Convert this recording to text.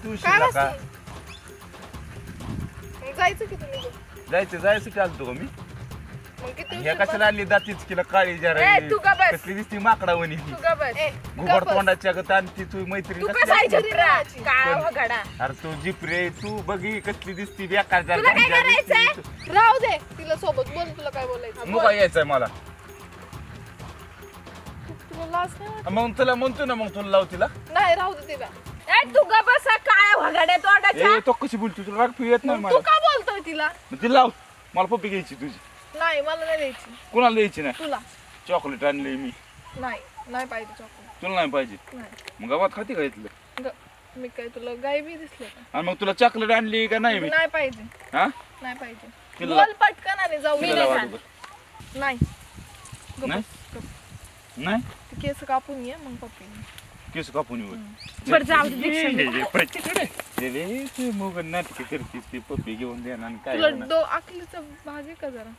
तू काय शिकला का मग जायचं की तुम्ही जायचं की आलतो का मी मग किती ह्या उशीर कशाला आली दातीच केला काळी जरा ए, तू का बस? कसली दिसती माकडावणी तू का बस गुबड तोंडाच्या गत आणि ती तू मैत्रीण तू कसली कसा असली? जिपरा काळा वगडा अरे तू जिपरे तू बघी कसली दिसती बेकार तुला काय करायचंय? राहू दे तिला सोबत बोल तुला काय बोलायचं मग काय यायचंय मला तुला लाज नाही वाटत? मग तुला म्हणतो ना मग तुला लाव तिला नाही राहू दे तिला ए तू का बस काळ्या वगड्या तोंडाच्या ए तो कशी बोलतो तुला राग पिऊ येत नाही मग तू मला का बोलतोय तिला मग तिला लाव मला पप्पी घ्यायची तुझी नाही मला नाही द्यायची कुणाला द्यायची नाही तुला चॉकलेट आणली मी नाही नाही पाहिजे चॉकलेट तुला नाही पाहिजे नाही मग गावात खाती का इथलं मी काय तुला गाय बी दिसले का आणि मग तुला चॉकलेट आणली का नाही मी नाही पाहिजे हा नाही पाहिजे तिला बोल पटकन आणि जाऊ तिला मी लाव नाही अगोदर. खात. नाही गप्प नाही? बस, गप्प. नाही ते केस कापून ये मग पप्पी केस कापून येऊ बरं जाऊ दे मग नाटके करते ती पप्पी घेऊन देणार आणि काय तुला करणार? आखलीचा भाग आहे का जरा